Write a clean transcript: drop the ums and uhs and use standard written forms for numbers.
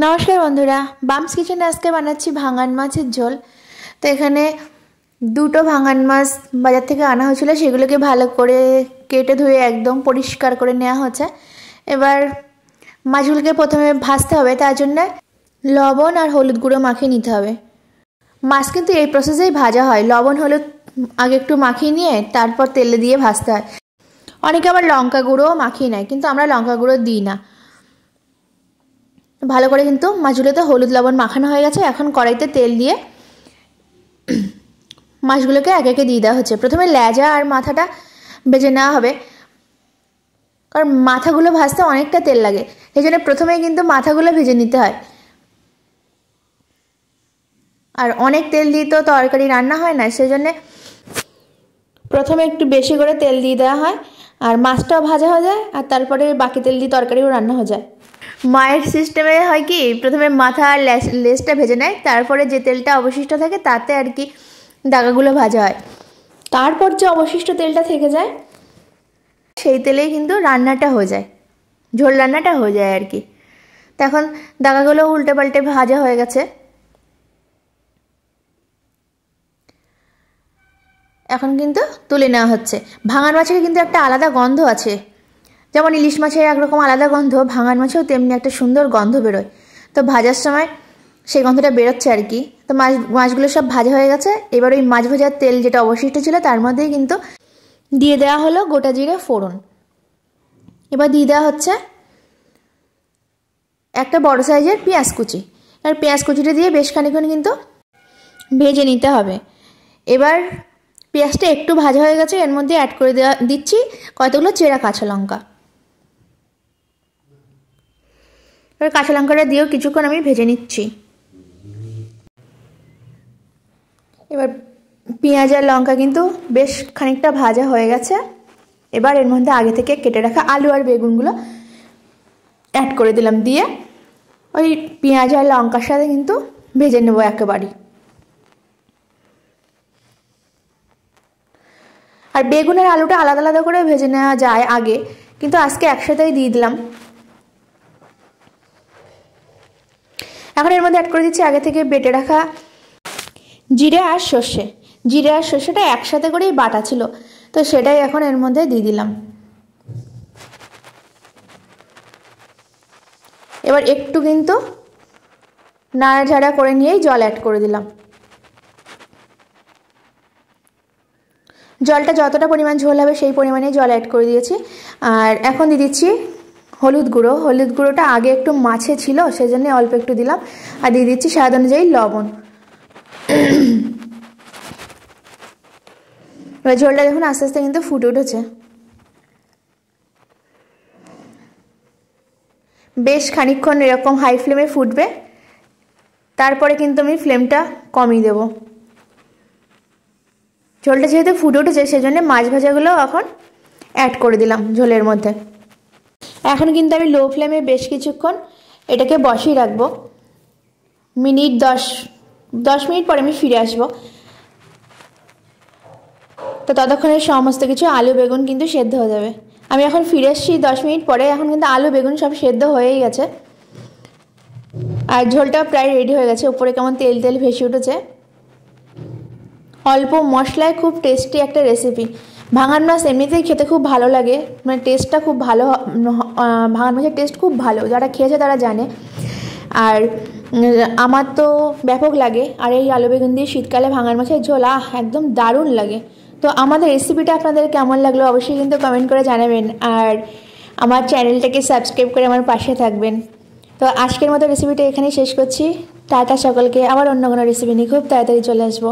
নমস্কার বন্ধুরা, বামস কিচেনে আজকে বানাচ্ছি ভাঙান মাছের ঝোল। তো এখানে দুটো ভাঙান মাছ বাজার থেকে আনা হয়েছিল, সেগুলোকে ভালো করে কেটে ধুয়ে একদম পরিষ্কার করে নেওয়া হচ্ছে। এবার মাছগুলোকে প্রথমে ভাজতে হবে, তার জন্য লবণ আর হলুদ গুঁড়ো মাখিয়ে নিতে হবে। মাছ কিন্তু এই প্রসেসেই ভাজা হয়, লবণ হলুদ আগে একটু মাখিয়ে নিয়ে তারপর তেলে দিয়ে ভাজতে হয়। অনেকে আবার লঙ্কা গুঁড়োও মাখিয়ে নেয়, কিন্তু আমরা লঙ্কা গুঁড়ো দিই না। ভালো করে কিন্তু মাছগুলোতে হলুদ লবণ মাখানো হয়ে গেছে। এখন কড়াইতে তেল দিয়ে মাছগুলোকে একে একে দিয়ে দেওয়া হচ্ছে। প্রথমে লেজা আর মাথাটা ভেজে নেওয়া হবে, কারণ মাথাগুলো ভাজতে অনেকটা তেল লাগে, সেই জন্য প্রথমেই কিন্তু মাথাগুলো ভেজে নিতে হয়। আর অনেক তেল দিয়ে তো তরকারি রান্না হয় না, সেই জন্যে প্রথমে একটু বেশি করে তেল দিয়ে দেওয়া হয়, আর মাছটাও ভাজা হয়ে যায়, আর তারপরে বাকি তেল দিয়ে তরকারিও রান্না হয়ে যায়। মায়ের সিস্টেমে হয় কি, প্রথমে মাথা আর লেজটা ভেজে নেয়, তারপরে যে তেলটা অবশিষ্ট থাকে তাতে আর কি দাগাগুলো ভাজা হয়। তারপর যে অবশিষ্ট তেলটা থেকে যায় সেই তেলেই কিন্তু রান্নাটা হয়ে যায়, ঝোল রান্নাটা হয়ে যায় আর কি। তো এখন দাগাগুলো উল্টে পাল্টে ভাজা হয়ে গেছে। এখন কিন্তু তুলে নেওয়া হচ্ছে। ভাঙান মাছের কিন্তু একটা আলাদা গন্ধ আছে, যেমন ইলিশ মাছের একরকম আলাদা গন্ধ, ভাঙান মাছেও তেমনি একটা সুন্দর গন্ধ বেরোয়। তো ভাজার সময় সেই গন্ধটা বেরোচ্ছে আর কি। তো মাছগুলো সব ভাজা হয়ে গেছে। এবার ওই মাছ ভাজার তেল যেটা অবশিষ্ট ছিল তার মধ্যেই কিন্তু দিয়ে দেওয়া হলো গোটা জিরে ফোড়ন। এবার দিয়ে দেওয়া হচ্ছে একটা বড় সাইজের পেঁয়াজ কুচি। আর পেঁয়াজ কুচিটা দিয়ে বেশ খানিকক্ষণ কিন্তু ভেজে নিতে হবে। এবার পেঁয়াজটা একটু ভাজা হয়ে গেছে, এর মধ্যে অ্যাড করে দিচ্ছি কতগুলো চেরা কাঁচা লঙ্কা। এবার কাঁচা লঙ্কাটা দিয়েও কিছুক্ষণ আমি ভেজে নিচ্ছি। এবার পেঁয়াজ আর লঙ্কা কিন্তু বেশ খানিকটা ভাজা হয়ে গেছে। এবার এর মধ্যে আগে থেকে কেটে রাখা আলু আর বেগুনগুলো অ্যাড করে দিলাম, দিয়ে ওই পেঁয়াজ আর লঙ্কার সাথে কিন্তু ভেজে নেব একেবারে। আর বেগুন আর আলুটা আলাদা আলাদা করে ভেজে নেওয়া যায় আগে, কিন্তু আজকে একসাথেই দিয়ে দিলাম। এখন এর মধ্যে অ্যাড করে দিচ্ছি আগে থেকে বেটে রাখা জিরে আর সর্ষে। জিরে আর সর্ষেটা একসাথে করেই বাটা ছিল, তো সেটাই এখন এর মধ্যে দিয়ে দিলাম। এবার একটু কিন্তু নাড়াচাড়া করে নিয়েই জল অ্যাড করে দিলাম। জলটা যতটা পরিমাণ ঝোল হবে সেই পরিমাণে জল অ্যাড করে দিয়েছি। আর এখন দিয়ে দিচ্ছি হলুদ গুঁড়ো। হলুদ গুঁড়োটা আগে একটু মাছে ছিল, সেই জন্য অল্প একটু দিলাম। আর দিয়ে দিচ্ছি স্বাদ অনুযায়ী লবণ। এবার ঝোলটা দেখুন আস্তে আস্তে কিন্তু ফুটে উঠেছে। বেশ খানিকক্ষণ এরকম হাই ফ্লেমে ফুটবে, তারপরে কিন্তু আমি ফ্লেমটা কমিয়ে দেব। ঝোলটা যেহেতু ফুটে উঠেছে সেজন্য মাছ ভাজাগুলো এখন অ্যাড করে দিলাম ঝোলের মধ্যে। এখন কিন্তু আমি লো ফ্লেমে বেশ কিছুক্ষণ এটাকে বসিয়ে রাখবো। 10 মিনিট পরে আমি ফিরে আসবো। তো ততক্ষণে সমস্ত কিছু আলু বেগুন কিন্তু সেদ্ধ হয়ে যাবে। আমি এখন ফিরে এসেছি 10 মিনিট পরে। এখন কিন্তু আলু বেগুন সব সেদ্ধ হয়েই গেছে, আর ঝোলটা প্রায় রেডি হয়ে গেছে। উপরে কেমন তেল তেল ভেসে উঠেছে। অল্প মশলায় খুব টেস্টি একটা রেসিপি। ভাঙান মাছ এমনিতেই খেতে খুব ভালো লাগে, মানে টেস্টটা খুব ভালো। ভাঙান মাছের টেস্ট খুব ভালো, যারা খেয়েছে তারা জানে। আর আমার তো ব্যাপক লাগে। আর এই আলু বেগুন দিয়ে শীতকালে ভাঙান মাছের ঝোল একদম দারুণ লাগে। তো আমাদের রেসিপিটা আপনাদের কেমন লাগলো অবশ্যই কিন্তু কমেন্ট করে জানাবেন। আর আমার চ্যানেলটাকে সাবস্ক্রাইব করে আমার পাশে থাকবেন। তো আজকের মতো রেসিপিটা এখানেই শেষ করছি। টাটা সকলকে। আবার অন্য কোনো রেসিপি নিয়ে খুব তাড়াতাড়ি চলে আসবো।